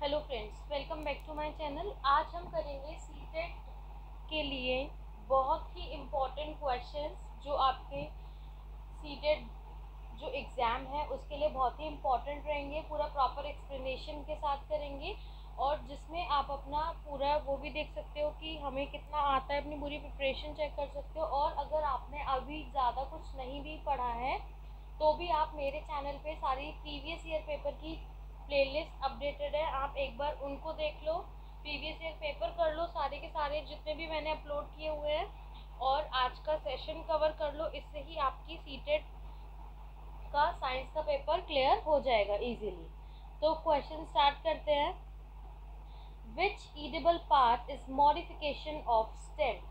Hello friends, welcome back to my channel. आज हम करेंगे सीटेट के लिए बहुत ही इम्पोर्टेंट क्वेश्चंस जो आपके सीटेट जो एग्ज़ाम है उसके लिए बहुत ही इम्पोर्टेंट रहेंगे। पूरा प्रॉपर एक्सप्लेनेशन के साथ करेंगे और जिसमें आप अपना पूरा वो भी देख सकते हो कि हमें कितना आता है, अपनी पूरी प्रिपरेशन चेक कर सकते हो। और अगर आपने अभी ज़्यादा कुछ नहीं भी पढ़ा है तो भी आप मेरे चैनल पे सारी प्रीवियस ईयर पेपर की प्लेलिस्ट अपडेटेड है, आप एक बार उनको देख लो, प्रीवियस ईयर पेपर कर लो, सारे के सारे जितने भी मैंने अपलोड किए हुए हैं, और आज का सेशन कवर कर लो। इससे ही आपकी सीटेट का साइंस का पेपर क्लियर हो जाएगा इजीली। तो क्वेश्चन स्टार्ट करते हैं। Which edible part is modification of stem?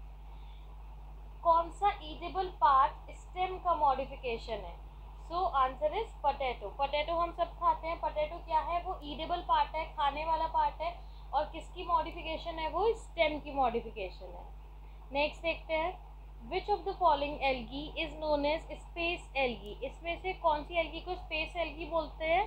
कौन सा ईडेबल पार्ट स्टेम का मॉडिफिकेशन है? So answer is potato. Potato हम सब खाते हैं। पोटैटो क्या है? वो ईडेबल पार्ट है, खाने वाला पार्ट है। और किसकी मॉडिफिकेशन है? वो स्टेम की मॉडिफिकेशन है। नेक्स्ट देखते हैं। Which of the following algae is known as space algae? इसमें से कौन सी एल्गी को स्पेस एल्गी बोलते हैं?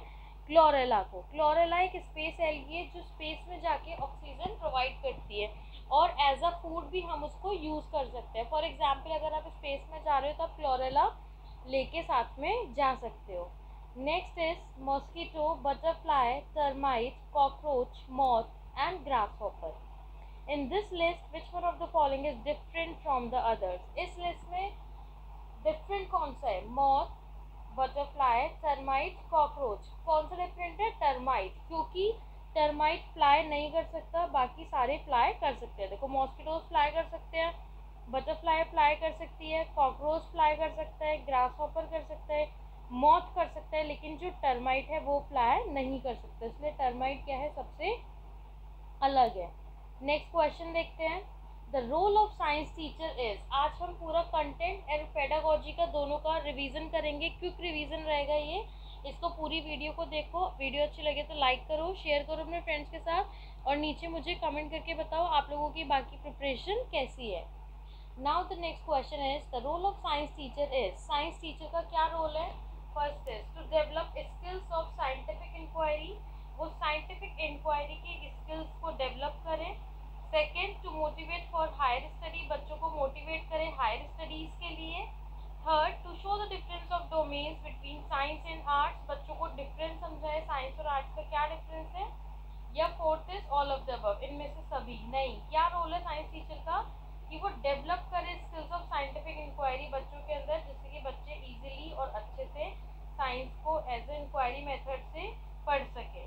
क्लोरेला को। क्लोरेला एक स्पेस एल्गी है जो स्पेस में जाके ऑक्सीजन प्रोवाइड करती है और एज अ फूड भी हम उसको यूज़ कर सकते हैं। फॉर एग्जाम्पल, अगर आप स्पेस में जा रहे हो तो आप क्लोरेला लेके साथ में जा सकते हो। Next is mosquito, butterfly, termite, cockroach, moth and grasshopper. In this list which one of the following is different from the others? इस लिस्ट में डिफरेंट कौन सा है? Moth, butterfly, termite, cockroach. कौन सा डिफरेंट है? टर्माइट, क्योंकि टर्माइट फ्लाई नहीं कर सकता, बाकी सारे फ्लाई कर सकते हैं। देखो, मॉस्किटोज फ्लाई कर सकते हैं, बटरफ्लाई फ्लाई कर सकती है, कॉकरोच फ्लाई कर सकता है, ग्रासहॉपर कर सकता है, मॉथ कर सकता है, लेकिन जो टर्माइट है वो फ्लाई नहीं कर सकता। इसलिए टर्माइट क्या है? सबसे अलग है। नेक्स्ट क्वेश्चन देखते हैं। The role of science teacher is. आज हम पूरा कंटेंट एंड पेडागोजी का दोनों का रिवीजन करेंगे। क्विक रिवीजन रहेगा ये। इसको पूरी वीडियो को देखो। वीडियो अच्छी लगे तो लाइक करो, शेयर करो अपने फ्रेंड्स के साथ, और नीचे मुझे कमेंट करके बताओ आप लोगों की बाकी प्रिपरेशन कैसी है। Now the next question is the role of science teacher is. Science teacher का क्या रोल है? First is to develop skills of scientific inquiry. वो साइंटिफिक इंक्वायरी की स्किल्स को डेवलप करें। Second, to motivate for higher study. बच्चों को motivate करें हायर स्टडीज के लिए। Third, to show the difference of domains between science and arts. बच्चों को डिफरेंस समझाए, साइंस और आर्ट्स का क्या डिफरेंस है। या fourth is all of the above, इनमें से सभी नहीं। क्या रोल है साइंस टीचर का? कि वो डेवलप करे स्किल्स ऑफ साइंटिफिक इंक्वायरी बच्चों के अंदर, जिससे कि बच्चे इजीली और अच्छे से साइंस को एज ए इंक्वायरी मेथड से पढ़ सके।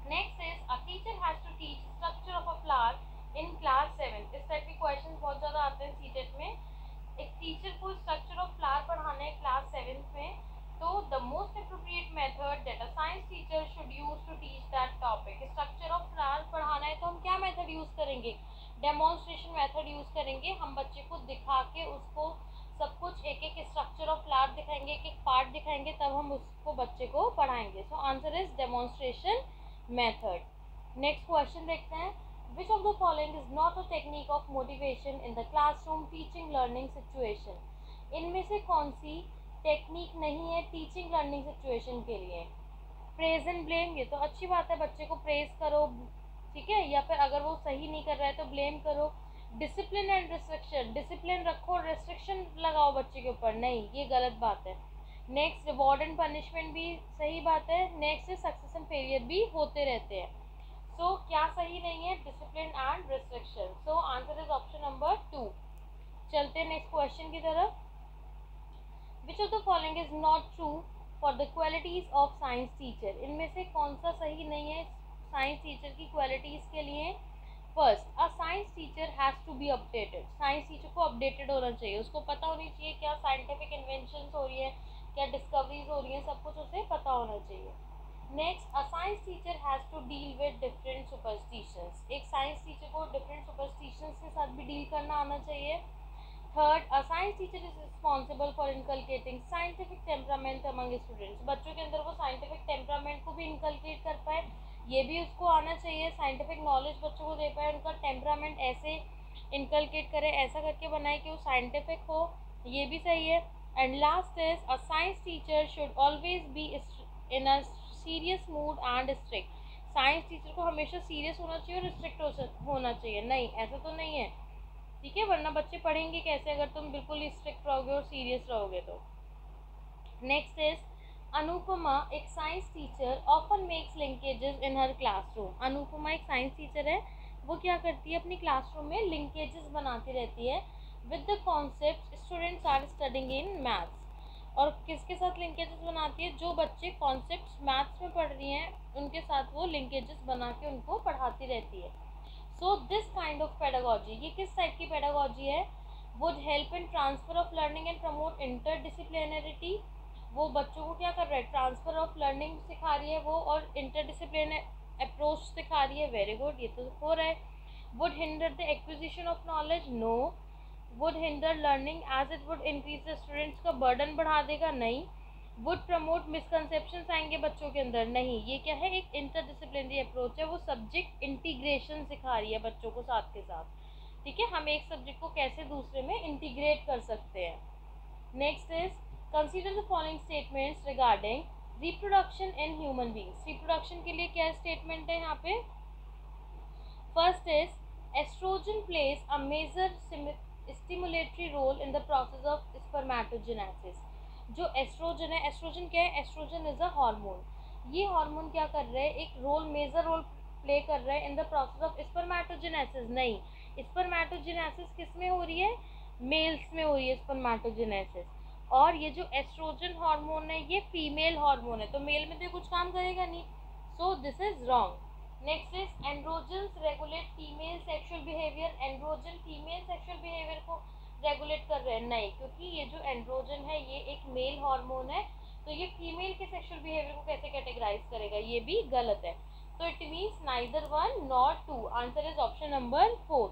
Next is a teacher has to teach structure of a flower in class 7। इस टाइप के क्वेश्चन बहुत ज़्यादा आते हैं सीटेट में। एक टीचर को स्ट्रक्चर ऑफ फ्लावर पढ़ाना है क्लास 7 में, तो the most appropriate method that a science teacher should use to teach that topic. Structure of flower पढ़ाना है तो हम क्या मेथड यूज़ करेंगे? डेमोन्स्ट्रेशन मेथड यूज़ करेंगे। हम बच्चे को दिखा के उसको सब कुछ एक एक स्ट्रक्चर ऑफ फ्लावर दिखाएंगे, एक एक पार्ट दिखाएंगे, तब हम उसको बच्चे को पढ़ाएंगे। सो answer is demonstration method. Next question देखते हैं। Which of the following is not a technique of motivation in the classroom teaching learning situation? इनमें से कौन सी टेक्निक नहीं है टीचिंग लर्निंग सिचुएशन के लिए? प्रेज एंड ब्लेम, ये तो अच्छी बात है, बच्चे को प्रेज करो, ठीक है, या फिर अगर वो सही नहीं कर रहा है तो ब्लेम करो। डिसिप्लिन एंड रिस्ट्रिक्शन, डिसिप्लिन रखो, रिस्ट्रिक्शन लगाओ बच्चे के ऊपर, नहीं, ये गलत बात है। नेक्स्ट, रिवॉर्ड एंड पनिशमेंट भी सही बात है। नेक्स्ट, सक्सेस एंड फेलियर भी होते रहते हैं। सो क्या सही नहीं है? Discipline and restriction. So answer is option number 2। चलते हैं नेक्स्ट क्वेश्चन की तरफ। विच of the following is not true for the qualities of science teacher? इनमें से कौन सा सही नहीं है साइंस टीचर की क्वालिटीज के लिए? First, a science teacher has to be updated. Science teacher को अपडेटेड होना चाहिए, उसको पता होनी चाहिए क्या साइंटिफिक इन्वेंशंस हो रही है, क्या डिस्कवरीज हो रही हैं, सब कुछ उसे पता होना चाहिए। Next, a science teacher has to deal with different superstitions. एक साइंस टीचर को डिफरेंट सुपरस्टिशंस के साथ भी डील करना आना चाहिए। Third, a science teacher is responsible for inculcating scientific temperament among students. बच्चों के अंदर वो साइंटिफिक टेम्परामेंट को भी इनकलकेट कर पाए, ये भी उसको आना चाहिए। साइंटिफिक नॉलेज बच्चों को दे पाए, उनका टेम्परामेंट ऐसे इनकलकेट करे, ऐसा करके बनाए कि वो साइंटिफिक हो, ये भी सही है। And last is a science teacher should always be in a serious mood and strict. Science teacher को हमेशा सीरियस होना चाहिए और स्ट्रिक्ट होना चाहिए? नहीं, ऐसा तो नहीं है, ठीक है, वरना बच्चे पढ़ेंगे कैसे अगर तुम बिल्कुल स्ट्रिक्ट रहोगे और सीरियस रहोगे तो। नेक्स्ट इज अनुपमा, एक science teacher, often makes linkages in her classroom. Anupama एक साइंस टीचर है, वो क्या करती है अपनी क्लासरूम में लिंकेजेस बनाती रहती है with the concept students are studying in maths. और किसके साथ लिंकेजेस बनाती है? जो बच्चे कॉन्सेप्ट्स मैथ्स में पढ़ रही हैं उनके साथ वो लिंकेजेस बना के उनको पढ़ाती रहती है। So this kind of pedagogy, ये किस टाइप की पेडागॉजी है? Would help in transfer of learning and promote interdisciplinarity. वो बच्चों को क्या कर रहा है? ट्रांसफर ऑफ लर्निंग सिखा रही है वो, और इंटरडिसिप्लिन अप्रोच सिखा रही है। वेरी गुड, ये तो हो रहा है। Would hinder the acquisition of knowledge? No. Would hinder learning as it would increase the students का बर्डन बढ़ा देगा? नहीं। वुड प्रमोट मिसकंसेप्शंस आएंगे बच्चों के अंदर? नहीं। ये क्या है? एक इंटरडिसिप्लिनरी अप्रोच है, वो सब्जेक्ट इंटीग्रेशन सिखा रही है बच्चों को साथ के साथ, ठीक है, हम एक सब्जेक्ट को कैसे दूसरे में इंटीग्रेट कर सकते हैं। Next is consider the following statements regarding reproduction in human beings. Reproduction के लिए क्या स्टेटमेंट है यहाँ पे? First is estrogen plays a major stimulatory role in the process of spermatogenesis. जो एस्ट्रोजन है, एस्ट्रोजन क्या है? Estrogen is a hormone. ये हार्मोन क्या कर रहा है? एक रोल, मेजर रोल प्ले कर रहा है in the process of spermatogenesis. नहीं, स्पर्मेटोजेनेसिस किस में हो रही है? मेल्स में हो रही है स्पर्मेटोजेनेसिस। और ये जो एस्ट्रोजन हार्मोन है ये फीमेल हार्मोन है, तो मेल में तो कुछ काम करेगा नहीं, so this is wrong. Next is androgens regulate female sexual behaviour. Androgen female sexual behaviour को रेगुलेट कर रहे हैं? नहीं, क्योंकि ये जो एंड्रोजन है ये एक मेल हार्मोन है, तो ये फीमेल के सेक्सुअल बिहेवियर को कैसे कैटेगराइज करेगा? ये भी गलत है, तो it means neither one nor two. Answer is option number 4।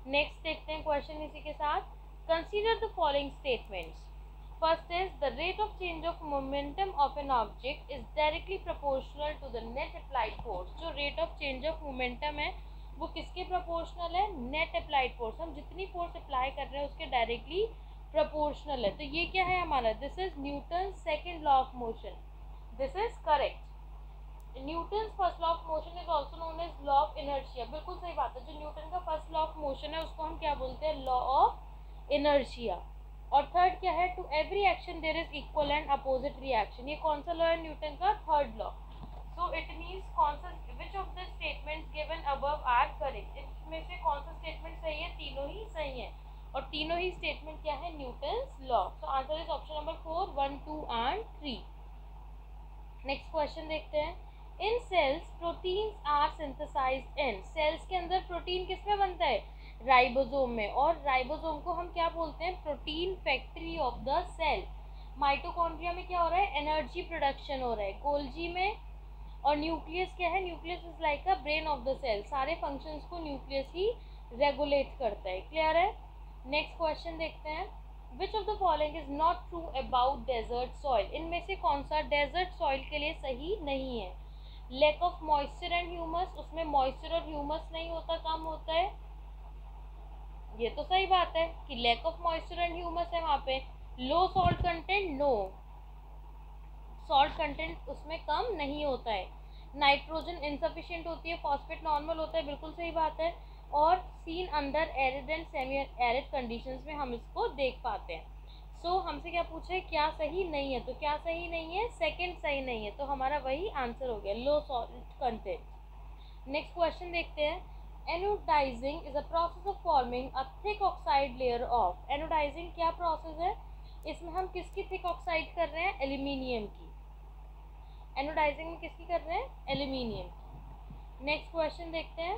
Next देखते हैं क्वेश्चन इसी के साथ। Consider the following statements. First is the rate of change of momentum of an object is directly proportional to the net applied force। जो rate of change of momentum है वो किसके proportional है? net applied force। हम जितनी force apply कर रहे हैं उसके directly proportional है, तो ये क्या है हमारा? This is Newton's second law of motion। This is correct। Newton's first law of motion is also known as law of inertia। बिल्कुल सही बात है, जो न्यूटन का फर्स्ट लॉ ऑफ मोशन है उसको हम क्या बोलते हैं? Law of inertia. और थर्ड क्या है? To every action there is equal and opposite reaction. ये कौन सा लॉ है न्यूटन का? Third law. So it means कौन सा, which of the statements given above are correct. इसमें से कौन सा स्टेटमेंट सही है? तीनों ही सही है, और तीनों ही स्टेटमेंट क्या है? Newton's law. So answer is option number 4, 1, 2 and 3। Next question देखते हैं। In cells proteins are synthesized in. Cells के अंदर प्रोटीन किस में बनता है? राइबोसोम में। और राइबोसोम को हम क्या बोलते हैं? Protein factory of the cell. Mitochondria में क्या हो रहा है? एनर्जी प्रोडक्शन हो रहा है। गोल्जी में, और न्यूक्लियस क्या है? Nucleus is like a brain of the cell. सारे फंक्शंस को न्यूक्लियस ही रेगुलेट करता है। क्लियर है? नेक्स्ट क्वेश्चन देखते हैं। Which of the following is not true about desert soil. इनमें से कौन सा डेजर्ट सॉइल के लिए सही नहीं है? Lack of moisture and humus, उसमें मॉइस्चर और ह्यूमस नहीं होता, कम होता है, ये तो सही बात है कि lack of moisture and humus है वहाँ पे। Low salt content, no, salt content उसमें कम नहीं होता है। नाइट्रोजन इनसफिशिएंट होती है, फॉस्फेट नॉर्मल होता है, बिल्कुल सही बात है। और seen under arid and semi arid conditions में हम इसको देख पाते हैं। सो हमसे क्या पूछा है? क्या सही नहीं है, तो क्या सही नहीं है? सेकंड सही नहीं है, तो हमारा वही आंसर हो गया, low salt content. Next question देखते हैं। Anodising is a process of forming a thick oxide layer of. Anodising क्या प्रोसेस है? इसमें हम किसकी थिक ऑक्साइड कर रहे हैं? एल्यूमिनियम की। एनोडाइजिंग में किसकी कर रहे हैं? एल्यूमिनियम। नेक्स्ट क्वेश्चन देखते हैं।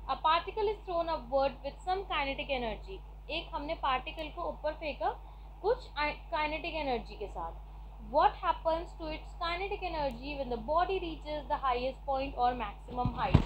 A particle is thrown upward with some kinetic energy. एक हमने पार्टिकल को ऊपर फेंका कुछ काइनेटिक एनर्जी के साथ। What happens to its kinetic energy when the body reaches the highest point or maximum height?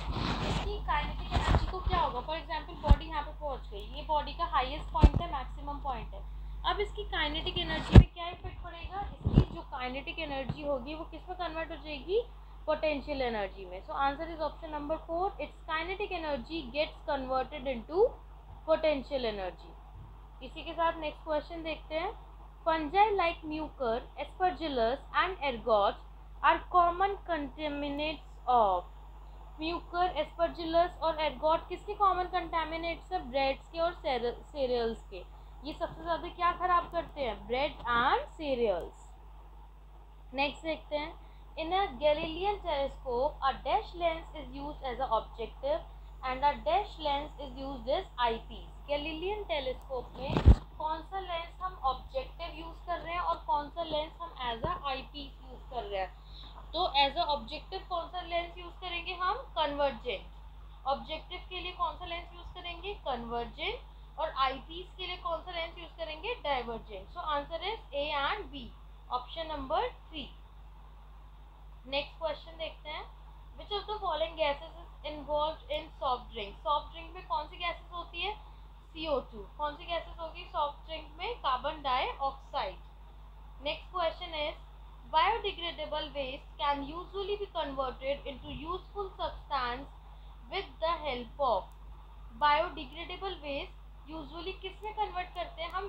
इसकी काइनेटिक एनर्जी को क्या होगा? फॉर एग्जाम्पल बॉडी यहाँ पे पहुँच गई, ये बॉडी का हाईएस्ट पॉइंट है, मैक्सिमम पॉइंट है। अब इसकी काइनेटिक एनर्जी में क्या इफेक्ट पड़ेगा? इसकी जो काइनेटिक एनर्जी होगी वो किस में कन्वर्ट हो जाएगी? पोटेंशियल एनर्जी में। So answer is option number 4, it's kinetic energy gets converted into potential energy. इसी के साथ नेक्स्ट क्वेश्चन देखते हैं। Fungi like mucor, aspergillus and ergots are common contaminants of। Mucor, Aspergillus और एर्गोट किसके कॉमन कंटामिनेट्स है? Breads के और सीरियल्स के। ये सबसे ज़्यादा क्या खराब करते हैं? Bread and serials. नेक्स्ट देखते हैं, in a Galilean telescope a dash lens is used as a objective and a dash lens is used as eyepiece. Galilean telescope में कौन सा लेंस हम ऑब्जेक्टिव यूज कर रहे हैं और कौन सा लेंस हम as a eyepiece use कर रहे हैं? तो एज अ ऑब्जेक्टिव कौन सा लेंस यूज करेंगे हम? कन्वर्जेंट। ऑब्जेक्टिव के लिए कौन सा लेंस यूज करेंगे? कन्वर्जेंट। और आई पीस के लिए कौन सा लेंस यूज करेंगे? Divergent. So answer is a and b, option number 3। Next question देखते हैं, which of the following gases is involved in soft drink. सॉफ्ट ड्रिंक में कौन सी गैसेस होती है? CO2। कौन सी गैसेस होगी सॉफ्ट ड्रिंक में? Carbon dioxide. Next question is, biodegradable waste can usually be converted into useful substance with the help of। Biodegradable waste usually किस में कन्वर्ट करते हैं हम?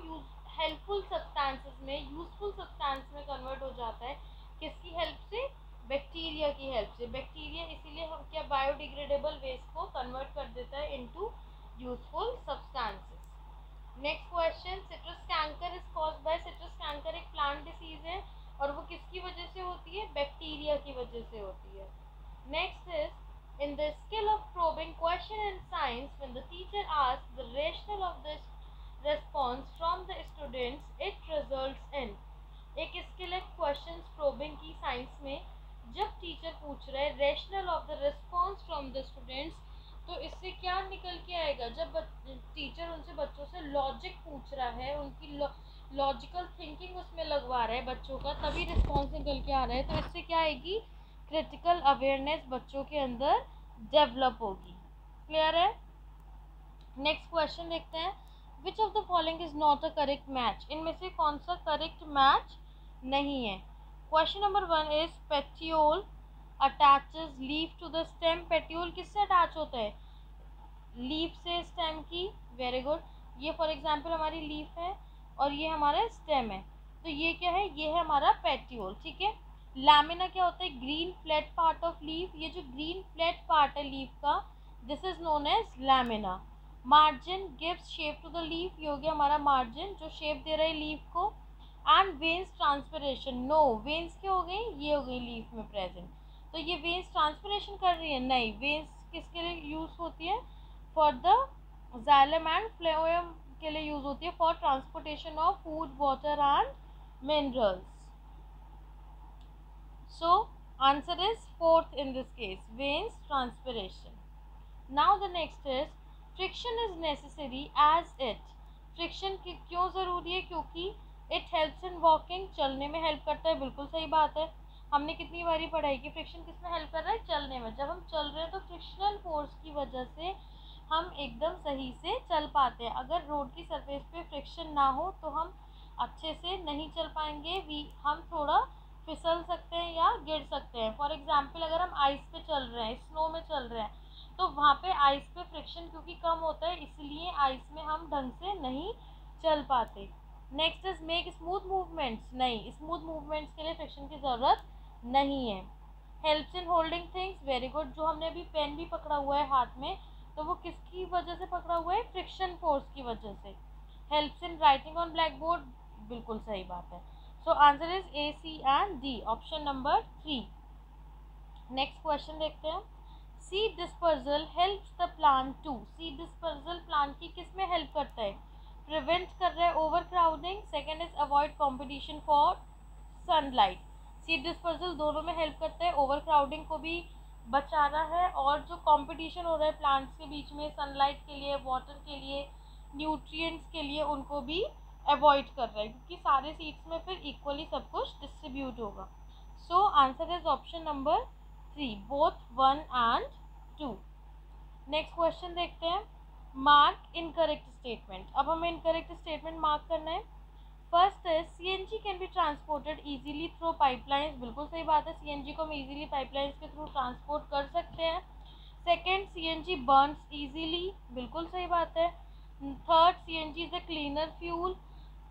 हेल्पफुल सब्सटेंसेस में, यूजफुल सब्सटेंस में कन्वर्ट हो जाता है। किसकी हेल्प से? बैक्टीरिया की हेल्प से। बैक्टीरिया इसीलिए हम क्या बायोडिग्रेडेबल वेस्ट को कन्वर्ट कर देता है into useful substances. Next question, citrus canker is caused by. Citrus canker एक प्लांट डिसीज है और वो किसकी वजह से होती है? बैक्टीरिया की वजह से होती है। Next is, in the skill of probing question in science, when the teacher asks the rationale of this response from the students, it results in। एक स्किल है क्वेश्चन प्रोबिंग की साइंस में, जब टीचर पूछ रहे rational of the response from the students, तो इससे क्या निकल के आएगा? जब टीचर उनसे बच्चों से लॉजिक पूछ रहा है, उनकी लॉजिकल थिंकिंग उसमें लगवा रहा है बच्चों का, तभी रिस्पॉन्स निकल के आ रहा है। तो इससे क्या आएगी? क्रिटिकल अवेयरनेस बच्चों के अंदर डेवलप होगी। क्लियर है? नेक्स्ट क्वेश्चन देखते हैं, which of the following is not a correct match. इनमें से कौन सा करेक्ट मैच नहीं है? Question number 1 is, petiole attaches leaf to the stem. Petiole किससे अटैच होता है? लीफ से स्टेम की। Very good. ये फॉर एग्जांपल हमारी लीफ है और ये हमारा स्टेम है, तो ये क्या है? ये है हमारा पेटियोल। ठीक है। लैमिना क्या होता है? Green flat part of leaf. ये जो ग्रीन फ्लैट पार्ट है लीफ का, this is known as lamina. Margin gives shape to the leaf. ये हो गया हमारा मार्जिन जो शेप दे रहा है लीफ को। And veins transpiration. No, veins क्या हो गई? ये हो गई लीफ में प्रेजेंट। तो ये वेन्स ट्रांसपिरेशन कर रही है? नहीं। वेन्स किसके लिए यूज होती है? For the xylem and phloem के लिए यूज होती है, for transportation of food, water and minerals. So answer is fourth in this case, veins transpiration. Now the next is, friction is necessary as it। friction क्यों ज़रूरी है? क्योंकि it helps in walking, चलने में help करता है। बिल्कुल सही बात है। हमने कितनी बारी पढ़ाई कि फ्रिक्शन किस में हेल्प कर रहा है? चलने में। जब हम चल रहे हैं तो फ्रिक्शनल फोर्स की वजह से हम एकदम सही से चल पाते हैं। अगर रोड की सरफेस पे फ्रिक्शन ना हो तो हम अच्छे से नहीं चल पाएंगे। हम थोड़ा फिसल सकते हैं या गिर सकते हैं। फॉर एग्जाम्पल, अगर हम आइस पे चल रहे हैं, स्नो में चल रहे हैं, तो वहाँ पे आइस पे फ्रिक्शन क्योंकि कम होता है, इसलिए आइस में हम ढंग से नहीं चल पाते। Next is, make smooth movements. नहीं, स्मूथ मूवमेंट्स के लिए फ्रिक्शन की ज़रूरत नहीं है। Helps in holding things. Very good. जो हमने अभी पेन भी पकड़ा हुआ है हाथ में, तो वो किसकी वजह से पकड़ा हुआ है? फ्रिक्शन फोर्स की वजह से। Helps in writing on black board. बिल्कुल सही बात है। So answer is A, C and D, option number 3. Next question देखते हैं, seed dispersal helps the plant to। seed dispersal plant की किस में help करता है? prevent कर रहा है overcrowding। second is avoid competition for sunlight। seed dispersal दोनों में help करता है, overcrowding को भी बचा रहा है और जो competition हो रहा है plants के बीच में sunlight के लिए, water के लिए, nutrients के लिए, उनको भी अवॉइड कर रहा है, क्योंकि सारे सीड्स में फिर इक्वली सब कुछ डिस्ट्रीब्यूट होगा। सो answer is option number 3, both 1 and 2। Next question देखते हैं, मार्क इनकरेक्ट स्टेटमेंट। अब हमें इनकरेक्ट स्टेटमेंट मार्क करना है। फर्स्ट है, CNG can be transported easily through pipelines. बिल्कुल सही बात है, CNG को हम इजीली पाइपलाइंस के थ्रू ट्रांसपोर्ट कर सकते हैं। Second, CNG Burns easily. बिल्कुल सही बात है। Third, CNG is a cleaner fuel.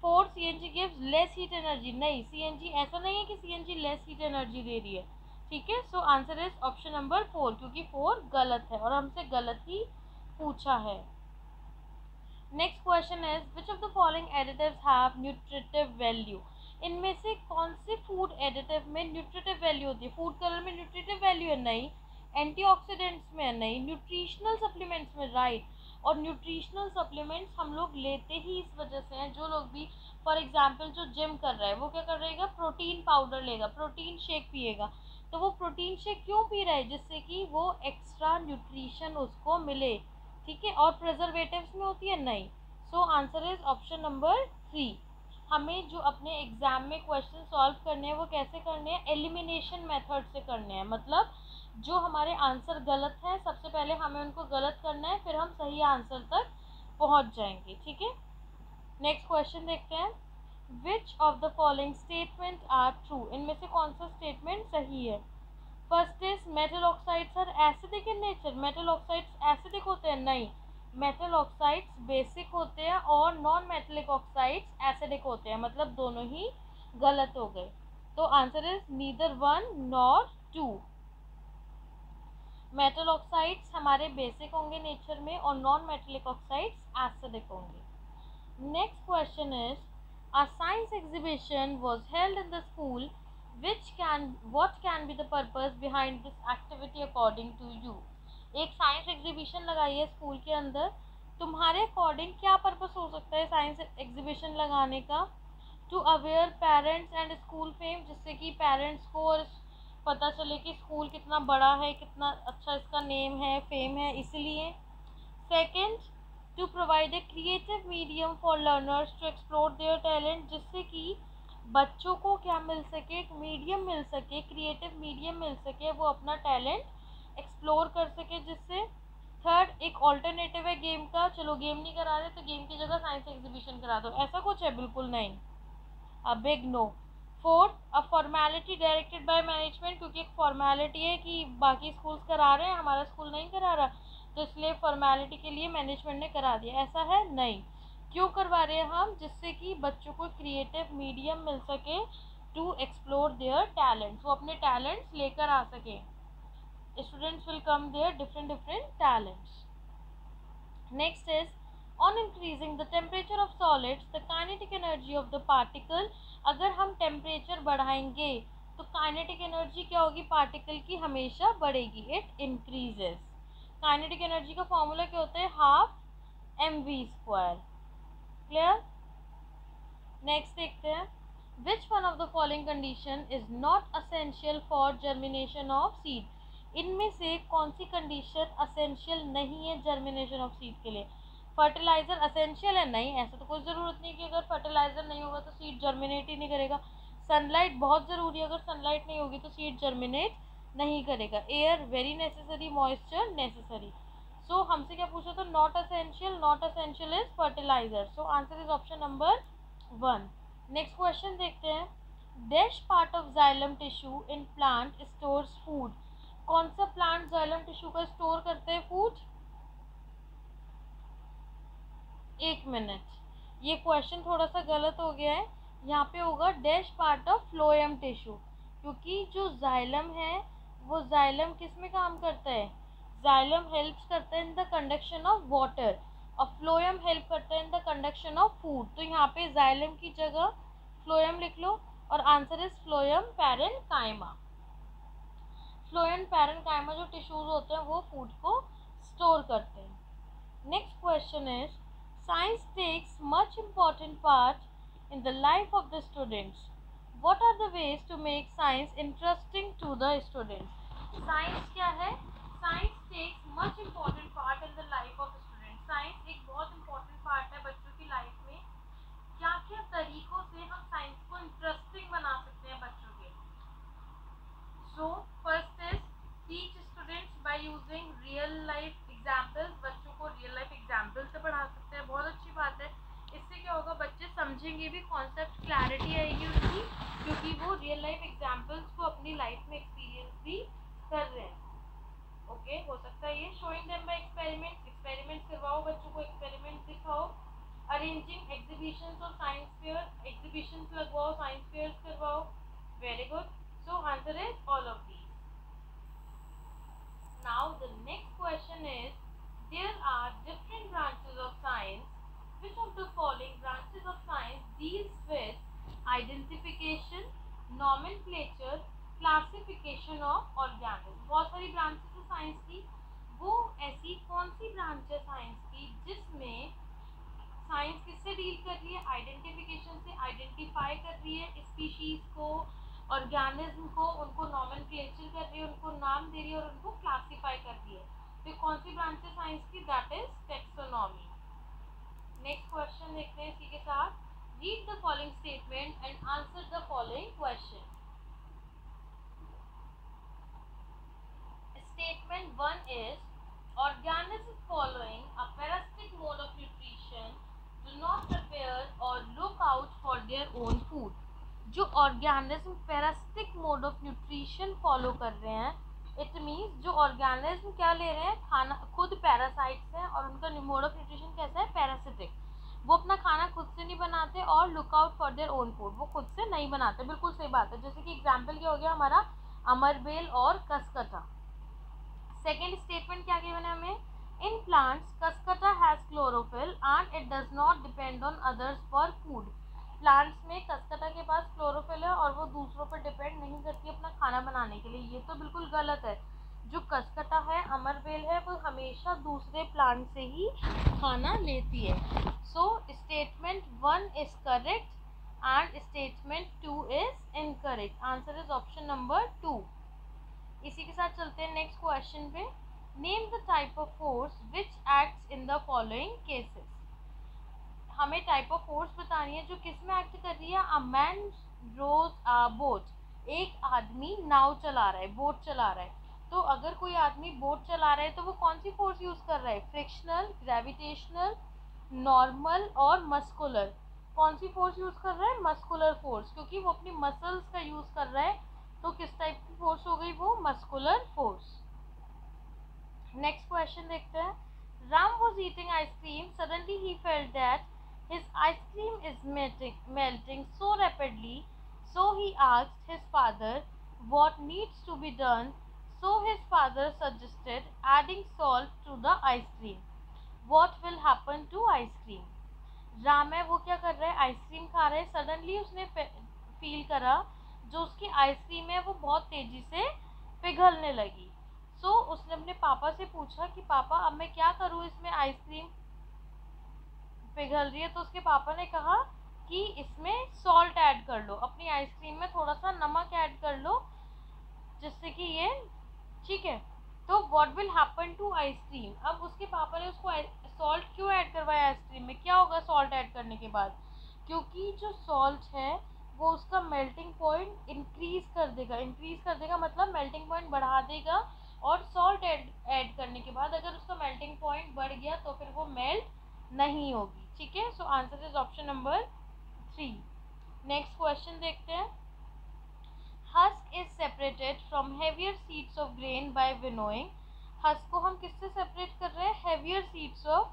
Fourth, CNG gives less heat energy. नहीं, CNG ऐसा नहीं है कि CNG लेस हीट एनर्जी दे रही है, ठीक है, so answer is option number 4, क्योंकि 4 गलत है और हमसे गलत ही पूछा है। Next question is which of the following additives have nutritive value. इनमें से कौन से फूड एडिटिव में न्यूट्रिटिव वैल्यू होती है। फूड कलर में न्यूट्रिटिव वैल्यू है, नहीं। एंटीऑक्सीडेंट्स में है, नहीं। न्यूट्रिशनल सप्लीमेंट्स में, राइट। और न्यूट्रिशनल सप्लीमेंट्स हम लोग लेते ही इस वजह से हैं, जो लोग भी फॉर एग्जाम्पल जो जिम कर रहा है वो क्या कर रहेगा, प्रोटीन पाउडर लेगा, प्रोटीन शेक पिएगा। तो वो प्रोटीन शेक क्यों पी रहा है, जिससे कि वो एक्स्ट्रा न्यूट्रिशन उसको मिले, ठीक है। और प्रिजर्वेटिव्स में होती है, नहीं। सो आंसर इज ऑप्शन नंबर 3। हमें जो अपने एग्जाम में क्वेश्चन सॉल्व करने हैं वो कैसे करने हैं, एलिमिनेशन मेथड से करने हैं। मतलब जो हमारे आंसर गलत हैं सबसे पहले हमें उनको गलत करना है, फिर हम सही आंसर तक पहुंच जाएंगे, ठीक है। नेक्स्ट क्वेश्चन देखते हैं। Which of the following statement are true. इनमें से कौन सा स्टेटमेंट सही है। First is metal oxides are acidic in nature. Metal oxides acidic होते हैं, नहीं। मेटल ऑक्साइड्स बेसिक होते हैं और नॉन मेटलिक ऑक्साइड्स एसिडिक होते हैं, मतलब दोनों ही गलत हो गए। तो answer is neither 1 nor 2। Metal oxides हमारे बेसिक होंगे नेचर में और नॉन मेटलिक ऑक्साइड्स एसिडिक होंगे। Next question is a science exhibition was held in the school what can be the purpose behind this activity according to you। एक science exhibition लगाई है school के अंदर, तुम्हारे अकॉर्डिंग क्या पर्पस हो सकता है साइंस एग्जीबिशन लगाने का। To aware parents and school fame, जिससे कि पेरेंट्स को और पता चले कि स्कूल कितना बड़ा है, कितना अच्छा इसका नेम है, फेम है, इसलिए। Second, to provide a creative medium for learners to explore their talent, जिससे कि बच्चों को क्या मिल सके, एक मीडियम मिल सके, क्रिएटिव मीडियम मिल सके, वो अपना टैलेंट एक्सप्लोर कर सके जिससे। थर्ड, एक ऑल्टरनेटिव है गेम का, चलो गेम नहीं करा रहे तो गेम की जगह साइंस एग्जीबिशन करा दो, ऐसा कुछ है, बिल्कुल नहीं, a big no. Fourth, a formality directed by management, क्योंकि एक फॉर्मेलिटी है कि बाकी स्कूल्स करा रहे हैं हमारा स्कूल नहीं करा रहा, तो इसलिए फॉर्मेलिटी के लिए मैनेजमेंट ने करा दिया, ऐसा है, नहीं। क्यों करवा रहे हैं हम, जिससे कि बच्चों को क्रिएटिव मीडियम मिल सके टू एक्सप्लोर देयर टैलेंट्स, वो अपने टैलेंट्स लेकर आ सके। Students will come there different different talents. Next is on increasing the temperature of solids the kinetic energy of the particle. अगर हम टेम्परेचर बढ़ाएंगे तो काइनेटिक एनर्जी क्या होगी, पार्टिकल की हमेशा बढ़ेगी, इट इंक्रीजेस। काइनेटिक एनर्जी का फॉर्मूला क्या होता है, हाफ mv²। क्लियर। नेक्स्ट देखते हैं। Which one of the following condition is not essential for germination of seed. इनमें से कौन सी कंडीशन असेंशियल नहीं है जर्मिनेशन ऑफ सीड के लिए। फर्टिलाइजर असेंशियल है, नहीं, ऐसा तो कोई ज़रूरत नहीं कि अगर फर्टिलाइजर नहीं होगा तो सीड जर्मिनेट ही नहीं करेगा। सनलाइट बहुत ज़रूरी है, अगर सनलाइट नहीं होगी तो सीड जर्मिनेट नहीं करेगा। Air very necessary, moisture necessary. So हमसे क्या पूछा था, not essential, not essential is fertilizer, so answer is option number 1। Next question देखते हैं। Dash part of xylem tissue in plant stores food. कौन सा प्लांट जाइलम टिश्यू का store करते हैं फूड। एक मिनट, ये क्वेश्चन थोड़ा सा गलत हो गया है, यहाँ पे होगा dash part of phloem tissue, क्योंकि जो जाइलम है वो जाइलम किस में काम करता है, जाइलम हेल्प्स करता है in the conduction of water और फ्लोएम हेल्प करता है in the conduction of food. तो यहाँ पे जाइलम की जगह फ्लोएम लिख लो और answer is phloem parenchyma. Phloem parenchyma जो टिश्यूज होते हैं वो फूड को स्टोर करते हैं। Next question is, science takes much important part in the life of the students. What are the ways to make science interesting to the students? Science क्या है? Science takes much important part in the life of students. Science एक बहुत important part है बच्चों की life में। क्या क्या तरीकों से हम science को interesting बना सकते हैं बच्चों के। So first is teach students by using real life examples। बच्चों को रियल लाइफ एग्जाम्पल से पढ़ा सकते हैं, बहुत अच्छी बात है। इससे क्या होगा, बच्चे समझेंगे भी, कॉन्सेप्ट क्लैरिटी आएगी उनकी, क्योंकि वो रियल लाइफ एग्जाम्पल्स को अपनी लाइफ में एक्सपीरियंस भी कर रहे हैं। ओके, हो सकता है ये। Showing them by experiments, experiments करवाओ बच्चों को, एक्सपेरिमेंट दिखाओ। अरेंजिंग एग्जीबिशंस और साइंस फेयर, एग्जीबिशंस लगवाओ, साइंस फेयर करवाओ। Very good. So answer is all of these. Explanation of organism. बहुत सारी ब्रांचेस है साइंस की, वो ऐसी कौन सी ब्रांच है साइंस की जिसमें साइंस किससे डील कर रही है, आइडेंटिफिकेशन से, आइडेंटिफाई कर रही है स्पीशीज को, ऑर्गेनिज्म को, उनको नॉमेनक्लेचर कर रही है, उनको नाम दे रही है और उनको क्लासीफाई कर रही है। तो कौन सी ब्रांच है साइंस की, that is taxonomy. Next question देखते हैं इसी के साथ। Read the following statement and answer the following question. Statement 1 is, organisms following a parasitic mode of nutrition do not prepare or look out for their own food। जो organism parasitic mode of nutrition follow कर रहे हैं, it means जो organism क्या ले रहे हैं, खाना, खुद पैरासाइट्स हैं और उनका मोड ऑफ न्यूट्रिशन कैसा है, पैरासिटिक। वो अपना खाना खुद से नहीं बनाते और look out for their own food, वो खुद से नहीं बनाते। बिल्कुल सही बात है। जैसे कि एग्जाम्पल क्या हो गया हमारा, अमरबेल और कसकटा। सेकेंड स्टेटमेंट क्या गिवन है हमें, in plants Cuscuta has chlorophyll and it does not depend on others for food. Plants में कसकटा के पास क्लोरोफिल है और वो दूसरों पर डिपेंड नहीं करती अपना खाना बनाने के लिए। ये तो बिल्कुल गलत है। जो कसकटा है, अमरबेल है, वो हमेशा दूसरे प्लांट से ही खाना लेती है। So statement 1 is correct and statement 2 is incorrect. Answer is option number 2। इसी के साथ चलते हैं नेक्स्ट क्वेश्चन पे। Name the type of force which acts in the following cases. हमें टाइप ऑफ फोर्स बतानी है जो किस में एक्ट कर रही है। A man rose a boat, एक आदमी नाव चला रहा है, बोट चला रहा है। तो अगर कोई आदमी बोट चला रहा है तो वो कौन सी फोर्स यूज कर रहा है, फ्रिक्शनल, ग्रेविटेशनल, नॉर्मल और मस्कुलर। कौन सी फोर्स यूज कर रहा है, मस्कुलर फोर्स, क्योंकि वो अपनी मसल्स का यूज कर रहा है। तो किस टाइप की फोर्स हो गई, वो मस्कुलर फोर्स। नेक्स्ट क्वेश्चन देखते हैं। Ram was eating ice cream, suddenly he felt that his ice cream is melting so rapidly, so he asked his father what needs to be done, so his father suggested adding salt to the ice cream. What will happen to ice cream? Ram है, वो क्या कर रहा है, ice cream खा रहा है। Suddenly उसने फील करा जो उसकी आइसक्रीम है वो बहुत तेजी से पिघलने लगी। सो उसने अपने पापा से पूछा कि पापा अब मैं क्या करूँ, इसमें आइसक्रीम पिघल रही है। तो उसके पापा ने कहा कि इसमें सॉल्ट ऐड कर लो, अपनी आइसक्रीम में थोड़ा सा नमक ऐड कर लो जिससे कि ये ठीक है। तो what will happen to ice cream, अब उसके पापा ने उसको सॉल्ट क्यों ऐड करवाया आइसक्रीम में, क्या होगा सॉल्ट ऐड करने के बाद, क्योंकि जो सॉल्ट है वो उसका मेल्टिंग पॉइंट इंक्रीज कर देगा। इंक्रीज कर देगा मतलब मेल्टिंग पॉइंट बढ़ा देगा। और सॉल्ट ऐड करने के बाद अगर उसका मेल्टिंग पॉइंट बढ़ गया तो फिर वो मेल्ट नहीं होगी। ठीक है, so answer is option number 3। Next question देखते हैं। Husk is separated from heavier seeds of grain by winnowing. Husk को हम किससे सेपरेट कर रहे हैं, हेवियर सीड्स ऑफ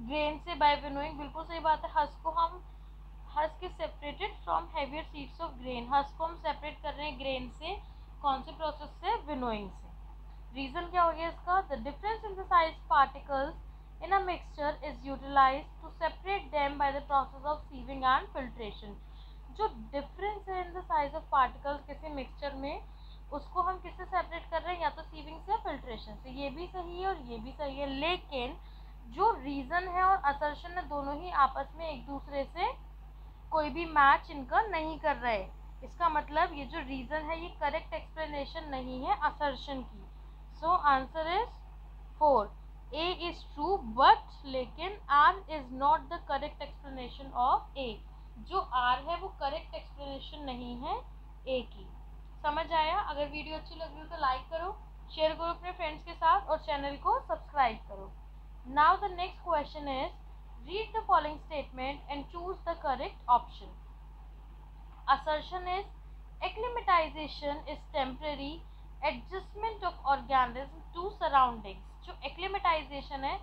ग्रेन से बाय विनोइंग। बिल्कुल सही बात है। Husk is separated from heavier seeds of grain. Husk को हम सेपरेट कर रहे हैं ग्रेन से, कौन से प्रोसेस से, विनोइंग से। रीजन क्या हो गया इसका, the difference in the size particles in a mixture is utilized to separate them by the process of sieving and filtration. जो डिफरेंस है in the size of particles किसी मिक्सचर में, उसको हम किससे सेपरेट कर रहे हैं, या तो सीविंग से या फिल्ट्रेशन से। ये भी सही है और ये भी सही है, लेकिन जो रीजन है और असर्शन है दोनों ही आपस में एक दूसरे से कोई भी मैच इनका नहीं कर रहे। इसका मतलब ये जो रीजन है ये करेक्ट एक्सप्लेनेशन नहीं है असर्शन की। So answer is 4, A is true but, लेकिन R is not the correct explanation of A. जो आर है वो करेक्ट एक्सप्लेनेशन नहीं है ए की। समझ आया? अगर वीडियो अच्छी लग रही हो तो लाइक करो, शेयर करो अपने फ्रेंड्स के साथ और चैनल को सब्सक्राइब करो। Now the next question is, read the following statement and choose the correct option. Assertion is, acclimatization is temporary adjustment of organism to surroundings. जो acclimatization है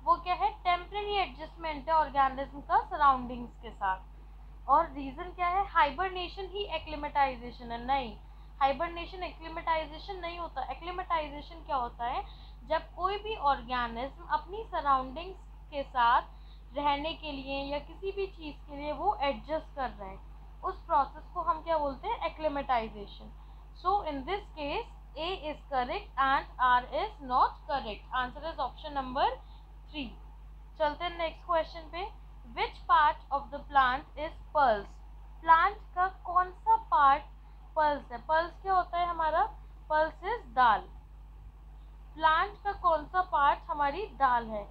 वो क्या है, temporary adjustment है organism का surroundings के साथ। और reason क्या है, hibernation ही acclimatization है। नहीं, hibernation acclimatization नहीं होता। acclimatization क्या होता है, जब कोई भी organism अपनी surroundings के साथ रहने के लिए या किसी भी चीज़ के लिए वो एडजस्ट कर रहे हैं, उस प्रोसेस को हम क्या बोलते हैं, acclimatisation. So in this case A is correct and R is not correct. Answer is option number 3. चलते हैं नेक्स्ट क्वेश्चन पे. Which part of the plant is pulse? Plant का कौन सा पार्ट पल्स है? पल्स क्या होता है हमारा? Pulse is dal. प्लांट का कौन सा पार्ट हमारी दाल है?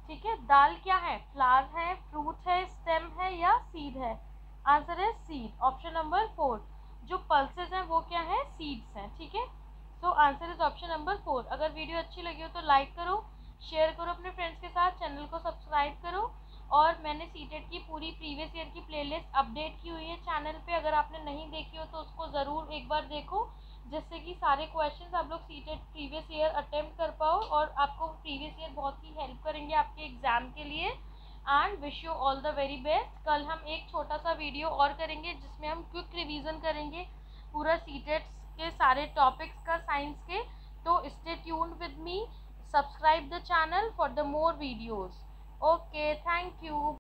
ठीक है, दाल क्या है? फ्लावर है, फ्रूट है, स्टेम है या सीड है? आंसर है सीड, ऑप्शन नंबर 4. जो पल्सेस हैं वो क्या है? सीड्स हैं. ठीक है, so answer is option number 4. अगर वीडियो अच्छी लगी हो तो लाइक करो, शेयर करो अपने फ्रेंड्स के साथ, चैनल को सब्सक्राइब करो. और मैंने सीटेट की पूरी प्रीवियस ईयर की प्लेलिस्ट अपडेट की हुई है चैनल पे. अगर आपने नहीं देखी हो तो उसको ज़रूर एक बार देखो, जिससे कि सारे क्वेश्चंस आप लोग सीटेट प्रीवियस ईयर अटेम्प्ट कर पाओ और आपको प्रीवियस ईयर बहुत ही हेल्प करेंगे आपके एग्ज़ाम के लिए. And wish you all the very best. कल हम एक छोटा सा वीडियो और करेंगे जिसमें हम क्विक रिवीजन करेंगे पूरा सीटेट के सारे टॉपिक्स का साइंस के. तो stay tuned with me, subscribe the channel for the more videos. Okay, thank you.